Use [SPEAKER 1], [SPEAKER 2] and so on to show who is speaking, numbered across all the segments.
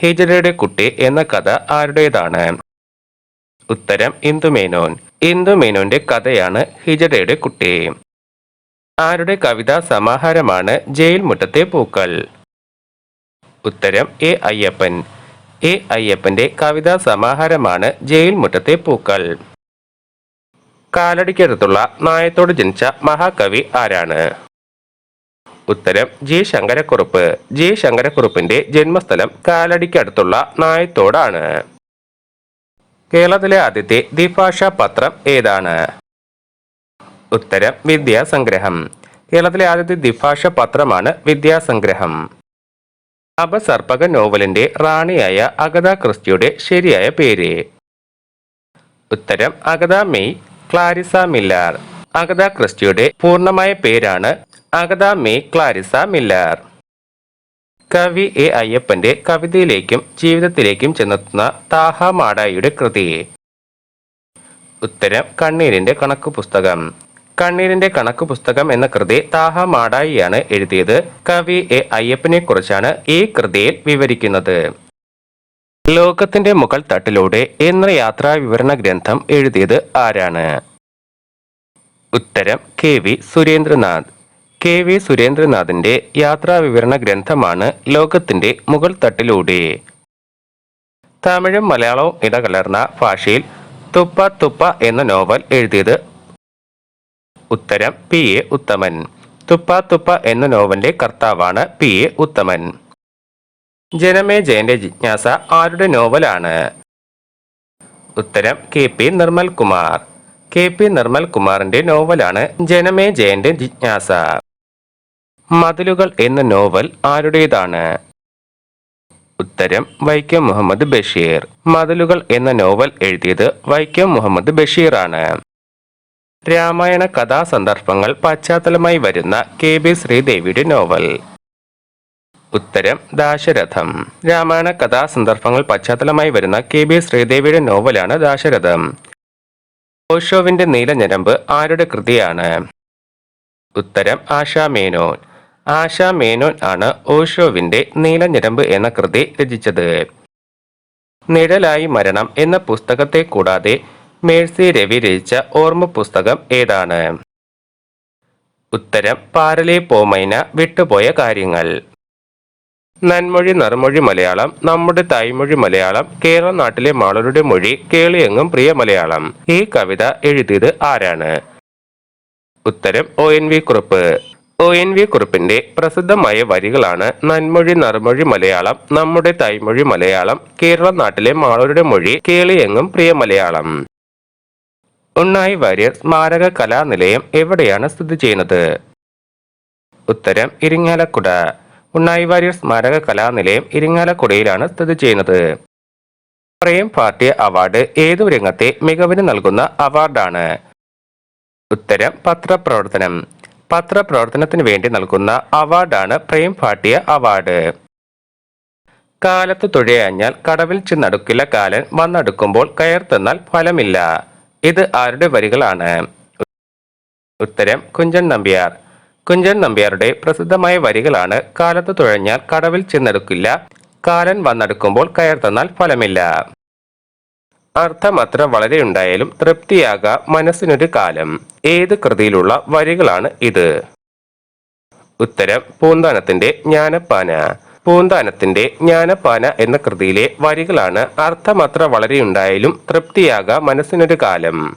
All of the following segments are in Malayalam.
[SPEAKER 1] ഹിജറയുടെ കുട്ടി എന്ന കഥ ആരുടേതാണ്? ഉത്തരം ഇന്ദുമേനോൻ. ഇന്ദുമേനോന്റെ കഥയാണ് ഹിജറയുടെ കുട്ടി. ആരുടെ കവിതാ സമാഹാരമാണ് ജയിൽ മുറ്റത്തെ പൂക്കൾ? ഉത്തരം എ അയ്യപ്പൻ. എ അയ്യപ്പന്റെ കവിതാ സമാഹാരമാണ് ജയിൽ മുറ്റത്തെ പൂക്കൾ. കാലടിക്കടുത്തുള്ള നായത്തോട് ജനിച്ച മഹാകവി ആരാണ്? ഉത്തരം ജി ശങ്കരക്കുറുപ്പ്. ജി ശങ്കരക്കുറുപ്പിന്റെ ജന്മസ്ഥലം കാലടിക്കടുത്തുള്ള നായത്തോടാണ്. കേരളത്തിലെ ആദ്യത്തെ ദ്വിഭാഷാ പത്രം ഏതാണ്? ഉത്തരം വിദ്യാസംഗ്രഹം. കേരളത്തിലെ ആദ്യത്തെ ദ്വിഭാഷാ പത്രമാണ് വിദ്യാസംഗ്രഹം. അപസർപ്പക നോവലിന്റെ റാണിയായ അഗത ക്രിസ്റ്റിയുടെ ശരിയായ പേര്? ഉത്തരം Agatha May Clarissa Miller. Agatha ക്രിസ്റ്റിയുടെ പൂർണ്ണമായ പേരാണ് അഗത മെയ് ക്ലാരിസ മില്ലർ. കവി എ അയ്യപ്പന്റെ കവിതയിലേക്കും ജീവിതത്തിലേക്കും ചെന്നെത്തുന്ന താഹ മാടായിയുടെ കൃതി? ഉത്തരം കണ്ണീരിന്റെ കണക്ക് പുസ്തകം. കണ്ണീരിന്റെ കണക്ക് പുസ്തകം എന്ന കൃതി താഹ മാടായിയാണ് എഴുതിയത്. കവി എ അയ്യപ്പനെ കുറിച്ചാണ് ഈ കൃതിയിൽ വിവരിക്കുന്നത്. ലോകത്തിന്റെ മുകൾ തട്ടിലൂടെ എന്ന യാത്രാ വിവരണ ഗ്രന്ഥം എഴുതിയത് ആരാണ്? ഉത്തരം K V Surendranath. K V സുരേന്ദ്രനാഥിന്റെ യാത്രാ വിവരണ ഗ്രന്ഥമാണ് ലോകത്തിന്റെ മുകൾ തട്ടിലൂടെ. തമിഴും മലയാളവും ഇടകലർന്ന ഭാഷയിൽ തുപ്പ തുപ്പ എന്ന നോവൽ എഴുതിയത്? ഉത്തരം പി എ ഉത്തമൻ. തുപ്പ തുപ്പ എന്ന നോവലിന്റെ കർത്താവാണ് പി എ ഉത്തമൻ. ജനമേ ജയന്റെ ജിജ്ഞാസ ആരുടെ നോവലാണ്? ഉത്തരം K P Nirmal Kumar. K P Nirmal കുമാറിന്റെ നോവലാണ് ജനമേ ജയന്റെ ജിജ്ഞാസ. മതിലുകൾ എന്ന നോവൽ ആരുടേതാണ്? ഉത്തരം വൈക്കം മുഹമ്മദ് ബഷീർ. മതിലുകൾ എന്ന നോവൽ എഴുതിയത് വൈക്കം മുഹമ്മദ് ബഷീറാണ്. രാമായണ കഥാസന്ദർഭങ്ങൾ പശ്ചാത്തലമായി വരുന്ന കെ ബി ശ്രീദേവിയുടെ നോവൽ? ഉത്തരം ദാശരഥം. രാമായണ കഥാസന്ദർഭങ്ങൾ പശ്ചാത്തലമായി വരുന്ന കെ ബി ശ്രീദേവിയുടെ നോവലാണ് ദാശരഥം. ഓഷോവിന്റെ നീലഞരമ്പ് ആരുടെ കൃതിയാണ്? ഉത്തരം ആശാ മേനോൻ. ആശാ മേനോൻ ആണ് ഓഷോവിന്റെ നീലഞരമ്പ് എന്ന കൃതി രചിച്ചത്. നിഴലായി മരണം എന്ന പുസ്തകത്തെ കൂടാതെ മേഴ്സി രവി രചിച്ച ഓർമ്മ പുസ്തകം ഏതാണ്? ഉത്തരം പാരലെ പോമൈന വിട്ടുപോയ കാര്യങ്ങൾ. നന്മൊഴി നറുമൊഴി മലയാളം, നമ്മുടെ തായ്മൊഴി മലയാളം, കേരള നാട്ടിലെ മാളരുടെ മൊഴി, കേളിയെങ്ങും പ്രിയ മലയാളം. ഈ കവിത എഴുതിയത് ആരാണ്? ഉത്തരം O N V Kurup. O N V കുറുപ്പിന്റെ പ്രസിദ്ധമായ വരികളാണ് നന്മൊഴി നറുമൊഴി മലയാളം, നമ്മുടെ തായ്മൊഴി മലയാളം, കേരള നാട്ടിലെ മാളരുടെ മൊഴി, കേളിയെങ്ങും പ്രിയ മലയാളം. ഉണ്ണായി വാര്യർ സ്മാരക കലാനിലയം എവിടെയാണ് സ്ഥിതി ചെയ്യുന്നത്? ഉത്തരം ഇരിങ്ങാലക്കുട. ഉണ്ണായി വാര്യർ സ്മാരക കലാനിലയം ഇരിങ്ങാലക്കുടയിലാണ് സ്ഥിതി ചെയ്യുന്നത്. പ്രേം പാർട്ടി അവാർഡ് ഏതു രംഗത്തെ മികവിന് നൽകുന്ന അവാർഡാണ്? ഉത്തരം പത്രപ്രവർത്തനം. പത്രപ്രവർത്തനത്തിന് വേണ്ടി നൽകുന്ന അവാർഡാണ് പ്രേം പാർട്ടി അവാർഡ്. കാലത്ത് തുഴയഞ്ഞാൽ കടവിൽ ചെന്നടുക്കില്ല കാലൻ, വന്നടുക്കുമ്പോൾ കയർ തന്നാൽ ഫലമില്ല. ഇത് ആരുടെ വരികളാണ്? ഉത്തരം കുഞ്ചൻ നമ്പ്യാർ. കുഞ്ചൻ നമ്പ്യാരുടെ പ്രസിദ്ധമായ വരികളാണ് കാലത്ത് തുഴഞ്ഞാൽ കടവിൽ ചെന്നെടുക്കില്ല കാലൻ, വന്നടുക്കുമ്പോൾ കയർ തന്നാൽ ഫലമില്ല. അർത്ഥമത്ര വളരെ ഉണ്ടായാലും തൃപ്തിയാക മനസ്സിനൊരു കാലം. ഏത് കൃതിയിലുള്ള വരികളാണ് ഇത്? ഉത്തരം പൂന്താനത്തിന്റെ ജ്ഞാനപ്പാന. പൂന്താനത്തിന്റെ ജ്ഞാനപ്പാന എന്ന കൃതിയിലെ വരികളാണ് അർത്ഥമത്ര വളരെയുണ്ടായാലും തൃപ്തിയാക മനസ്സിനൊരു കാലം.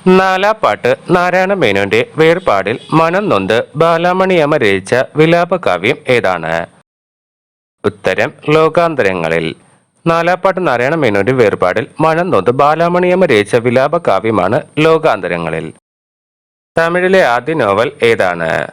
[SPEAKER 1] നാലാപ്പാട്ട് നാരായണ മേനോന്റെ വേർപാടിൽ മനം നൊന്ത് ബാലാമണിയമ്മ രചിച്ച വിലാപകാവ്യം ഏതാണ്? ഉത്തരം ലോകാന്തരങ്ങളിൽ. നാലാപ്പാട്ട് നാരായണ മേനോന്റെ വേർപാടിൽ മനം നൊന്ത് ബാലാമണിയമ്മ രചിച്ച വിലാപകാവ്യമാണ് ലോകാന്തരങ്ങളിൽ. തമിഴിലെ ആദ്യ നോവൽ ഏതാണ്?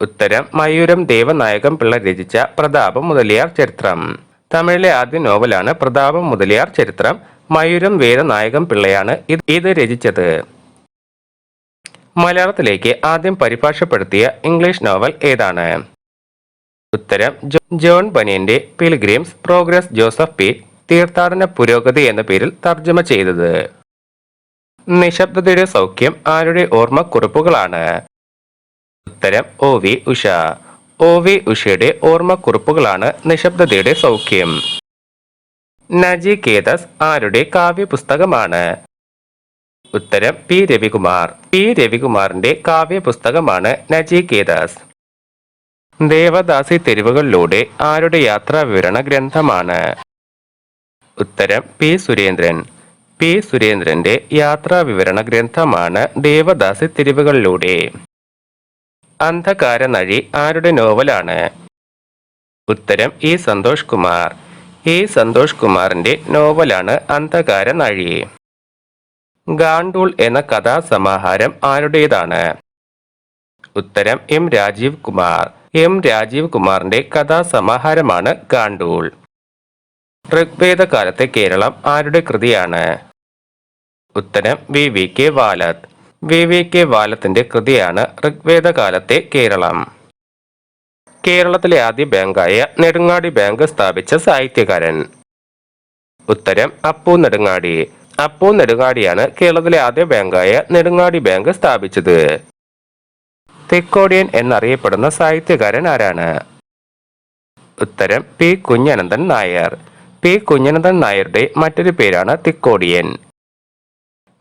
[SPEAKER 1] ഉത്തരം മയൂരം ദേവനായകം പിള്ള രചിച്ച പ്രതാപം മുതലിയാർ ചരിത്രം. തമിഴിലെ ആദ്യ നോവലാണ് പ്രതാപം മുതലിയാർ ചരിത്രം. മയൂരം വേദനായകം പിള്ളയാണ് ഇത് രചിച്ചത്. മലയാളത്തിലേക്ക് ആദ്യം പരിഭാഷപ്പെടുത്തിയ ഇംഗ്ലീഷ് നോവൽ ഏതാണ്? ഉത്തരം ജോൺ ബനിയന്റെ പിൽഗ്രിംസ് പ്രോഗ്രസ്, ജോസഫ് പി തീർത്ഥാടന പുരോഗതി എന്ന പേരിൽ തർജ്ജമ ചെയ്തത്. നിശബ്ദതയുടെ സൗഖ്യം ആരുടെ ഓർമ്മക്കുറിപ്പുകളാണ്? ഉത്തരം ഒ വി ഉഷ. OV ഉഷയുടെ ഓർമ്മക്കുറിപ്പുകളാണ് നിശബ്ദതയുടെ സൗഖ്യം. നചികേതസ് ആരുടെ കാവ്യപുസ്തകമാണ്? ഉത്തരം പി രവികുമാർ. പി രവികുമാറിന്റെ കാവ്യപുസ്തകമാണ് നചികേതസ്. ദേവദാസി തെരുവുകളിലൂടെ ആരുടെ യാത്രാ വിവരണ ഗ്രന്ഥമാണ്? ഉത്തരം പി സുരേന്ദ്രൻ. പി സുരേന്ദ്രന്റെ യാത്രാ വിവരണ ഗ്രന്ഥമാണ് ദേവദാസി തെരുവുകളിലൂടെ. അന്ധകാരനഴി ആരുടെ നോവലാണ്? ഉത്തരം ഇ സന്തോഷ് കുമാർ. ഇ സന്തോഷ് കുമാറിന്റെ നോവലാണ് അന്ധകാരനഴി. ഗാണ്ടൂൾ എന്ന കഥാസമാഹാരം ആരുടേതാണ്? ഉത്തരം എം രാജീവ് കുമാർ. എം രാജീവ് കുമാറിന്റെ കഥാസമാഹാരമാണ് ഗാണ്ടൂൾ. ഋഗ്വേദ കാലത്തെ കേരളം ആരുടെ കൃതിയാണ്? ഉത്തരം VVK വാലത്ത്. VVK വാലത്തിന്റെ കൃതിയാണ് ഋഗ്വേദ കാലത്തെ കേരളം. കേരളത്തിലെ ആദ്യ ബാങ്കായ നെടുങ്ങാടി ബാങ്ക് സ്ഥാപിച്ച സാഹിത്യകാരൻ? ഉത്തരം അപ്പു നെടുങ്ങാടി. അപ്പു നെടുങ്ങാടിയാണ് കേരളത്തിലെ ആദ്യ ബാങ്കായ നെടുങ്ങാടി ബാങ്ക് സ്ഥാപിച്ചത്. തെക്കോടിയൻ എന്നറിയപ്പെടുന്ന സാഹിത്യകാരൻ ആരാണ്? ഉത്തരം പി കുഞ്ഞനന്ദൻ നായർ. പി കുഞ്ഞനന്ദൻ നായരുടെ മറ്റൊരു പേരാണ് തിക്കോടിയൻ.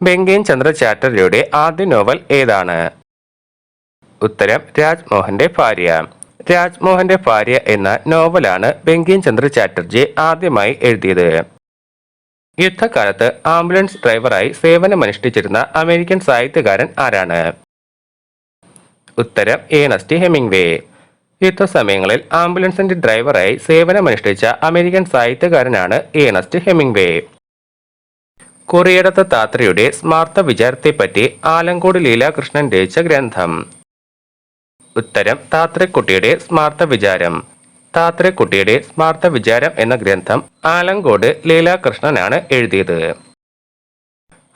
[SPEAKER 1] ബങ്കിം ചന്ദ്ര ചാറ്റർജിയുടെ ആദ്യ നോവൽ ഏതാണ്? ഉത്തരം രാജ്മോഹന്റെ ഭാര്യ. രാജ്മോഹന്റെ ഭാര്യ എന്ന നോവലാണ് ബങ്കിം ചന്ദ്ര ചാറ്റർജി ആദ്യമായി എഴുതിയത്. യുദ്ധകാലത്ത് ആംബുലൻസ് ഡ്രൈവറായി സേവനമനുഷ്ഠിച്ചിരുന്ന അമേരിക്കൻ സാഹിത്യകാരൻ ആരാണ്? ഉത്തരം ഏണസ്റ്റ് ഹെമിംഗ്വേ. യുദ്ധസമയങ്ങളിൽ ആംബുലൻസിന്റെ ഡ്രൈവറായി സേവനമനുഷ്ഠിച്ച അമേരിക്കൻ സാഹിത്യകാരനാണ് ഏണസ്റ്റ് ഹെമിംഗ്വേ. കുറിയടത്ത് താത്രയുടെ സ്മാർത്ത വിചാരത്തെപ്പറ്റി ആലങ്കോട് ലീലാകൃഷ്ണൻ രചിച്ച ഗ്രന്ഥം? ഉത്തരം താത്രക്കുട്ടിയുടെ സ്മാർത്ത വിചാരം. താത്രക്കുട്ടിയുടെ സ്മാർത്ത വിചാരം എന്ന ഗ്രന്ഥം ആലങ്കോട് ലീലാകൃഷ്ണനാണ് എഴുതിയത്.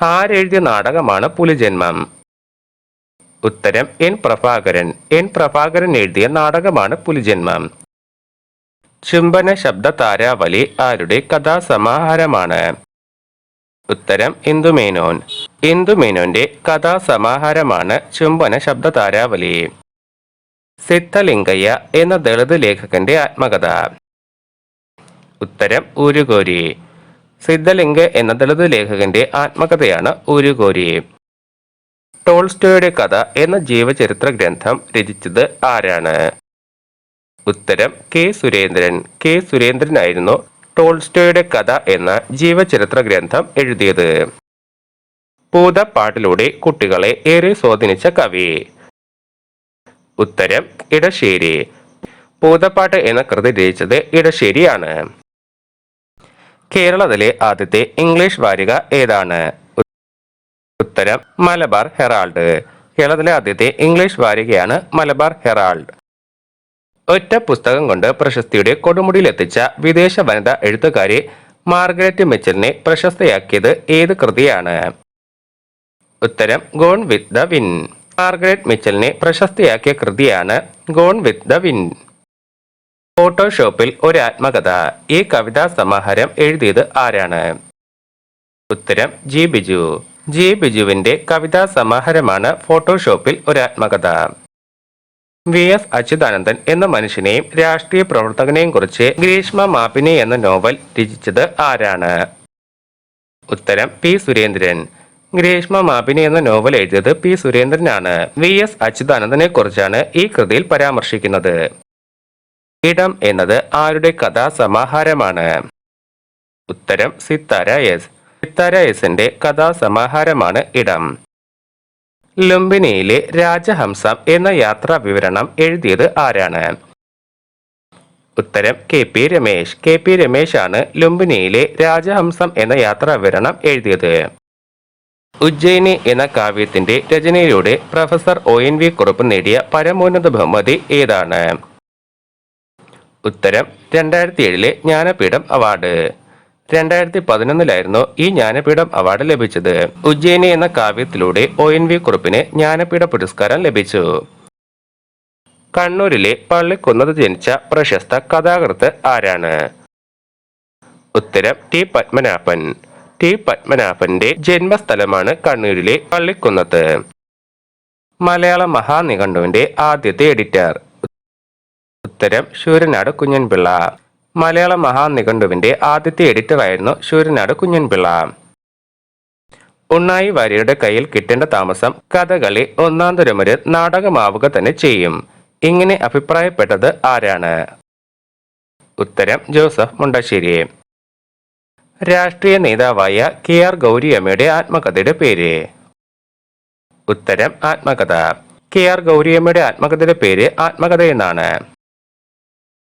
[SPEAKER 1] ആരെഴുതിയ നാടകമാണ് പുലിജന്മം? ഉത്തരം എൻ പ്രഭാകരൻ. എൻ പ്രഭാകരൻ എഴുതിയ നാടകമാണ് പുലിജന്മം. ചുംബന ശബ്ദ താരാവലി ആരുടെ കഥാസമാഹാരമാണ്? ഉത്തരം ഇന്ദുമേനോൻ. ഇന്ദുമേനോന്റെ കഥാസമാഹാരമാണ് ചുംബന ശബ്ദ താരാവലി. സിദ്ധലിംഗയ്യ എന്ന ദളിത് ലേഖകന്റെ ആത്മകഥ? ഉത്തരം ഊരുകോരി. സിദ്ധലിംഗ എന്ന ദളിത് ലേഖകന്റെ ആത്മകഥയാണ് ഊരുകോരി. ടോൾസ്റ്റോയുടെ കഥ എന്ന ജീവചരിത്ര ഗ്രന്ഥം രചിച്ചത് ആരാണ്? ഉത്തരം കെ സുരേന്ദ്രൻ. കെ സുരേന്ദ്രനായിരുന്നു ടോൾസ്റ്റോയുടെ കഥ എന്ന ജീവചരിത്ര ഗ്രന്ഥം എഴുതിയത്. പൂതപ്പാട്ടിലൂടെ കുട്ടികളെ ഏറെ സ്വാധീനിച്ച കവി? ഉത്തരം ഇടശ്ശേരി. പൂതപ്പാട്ട് എന്ന കൃതി രചിച്ചത് ഇടശ്ശേരിയാണ്. കേരളത്തിലെ ആദ്യത്തെ ഇംഗ്ലീഷ് വാരിക ഏതാണ്? ഉത്തരം മലബാർ ഹെറാൾഡ്. കേരളത്തിലെ ആദ്യത്തെ ഇംഗ്ലീഷ് വാരികയാണ് മലബാർ ഹെറാൾഡ്. ഒറ്റ പുസ്തകം കൊണ്ട് പ്രശസ്തിയുടെ കൊടുമുടിയിലെത്തിച്ച വിദേശ വനിതാ എഴുത്തുകാരി മാർഗരറ്റ് മിച്ചലിനെ പ്രശസ്തയാക്കിയത് ഏത് കൃതിയാണ്? ഉത്തരം gone with the wind. Margaret മിച്ചലിനെ പ്രശസ്തയാക്കിയ കൃതിയാണ് ഗോൺ വിത്ത് ദ വിൻ. ഫോട്ടോഷോപ്പിൽ ഒരു ആത്മകഥ. ഈ കവിതാ സമാഹാരം എഴുതിയത് ആരാണ്? ഉത്തരം ജി ബിജു. ജി ബിജുവിന്റെ കവിതാ സമാഹാരമാണ് ഫോട്ടോഷോപ്പിൽ ഒരു ആത്മകഥ. VS അച്യുതാനന്ദൻ എന്ന മനുഷ്യനെയും രാഷ്ട്രീയ പ്രവർത്തകനെയും കുറിച്ച് ഗ്രീഷ്മ മാപിനി എന്ന നോവൽ രചിച്ചത് ആരാണ്? ഉത്തരം പി സുരേന്ദ്രൻ. ഗ്രീഷ്മ മാപിനി എന്ന നോവൽ എഴുതിയത് പി സുരേന്ദ്രനാണ്. VS അച്യുതാനന്ദനെ കുറിച്ചാണ് ഈ കൃതിയിൽ പരാമർശിക്കുന്നത്. ഇടം എന്നത് ആരുടെ കഥാസമാഹാരമാണ്? ഉത്തരം സിത്താര എസ്. സിത്താര എസിന്റെ കഥാസമാഹാരമാണ് ഇടം. ലുംബിനിയിലെ രാജഹംസം എന്ന യാത്രാ വിവരണം എഴുതിയത് ആരാണ്? ഉത്തരം KP രമേശ്. KP രമേശാണ് ലുംബിനിയിലെ രാജഹംസം എന്ന യാത്രാ വിവരണം എഴുതിയത്. ഉജ്ജയിനി എന്ന കാവ്യത്തിന്റെ രചനയിലൂടെ പ്രൊഫസർ ONV കുറുപ്പ് നേടിയ പരമോന്നത ബഹുമതി ഏതാണ്? ഉത്തരം 2007 ജ്ഞാനപീഠം അവാർഡ്. 2011 ഈ ജ്ഞാനപീഠം അവാർഡ് ലഭിച്ചത്. ഉജ്ജയിനി എന്ന കാവ്യത്തിലൂടെ ONV കുറുപ്പിന് ജ്ഞാനപീഠ പുരസ്കാരം ലഭിച്ചു. കണ്ണൂരിലെ പള്ളിക്കുന്നത്ത് ജനിച്ച പ്രശസ്ത കഥാകൃത്ത് ആരാണ്? ഉത്തരം ടി പത്മനാഭൻ. ടി പത്മനാഭന്റെ ജന്മസ്ഥലമാണ് കണ്ണൂരിലെ പള്ളിക്കുന്നത്ത്. മലയാള മഹാനിഘണ്ടുവിന്റെ ആദ്യത്തെ എഡിറ്റർ? ഉത്തരം ശൂരനാട് കുഞ്ഞൻപിള്ള. മലയാള മഹാനിഘണ്ടുവിന്റെ ആദ്യത്തെ എഡിറ്ററായിരുന്നു ശൂരനാട് കുഞ്ഞൻപിള്ള. ഉണ്ണായി വാര്യരുടെ കയ്യിൽ കിട്ടേണ്ട താമസം കഥകളി ഒന്നാന്തരമൊരു നാടകമാവുക തന്നെ ചെയ്യും. ഇങ്ങനെ അഭിപ്രായപ്പെട്ടത് ആരാണ്? ഉത്തരം ജോസഫ് മുണ്ടശ്ശേരി. രാഷ്ട്രീയ നേതാവായ KR ഗൗരിയമ്മയുടെ ആത്മകഥയുടെ പേര്? ഉത്തരം ആത്മകഥ. KR ഗൗരിയമ്മയുടെ ആത്മകഥയുടെ പേര് ആത്മകഥ എന്നാണ്.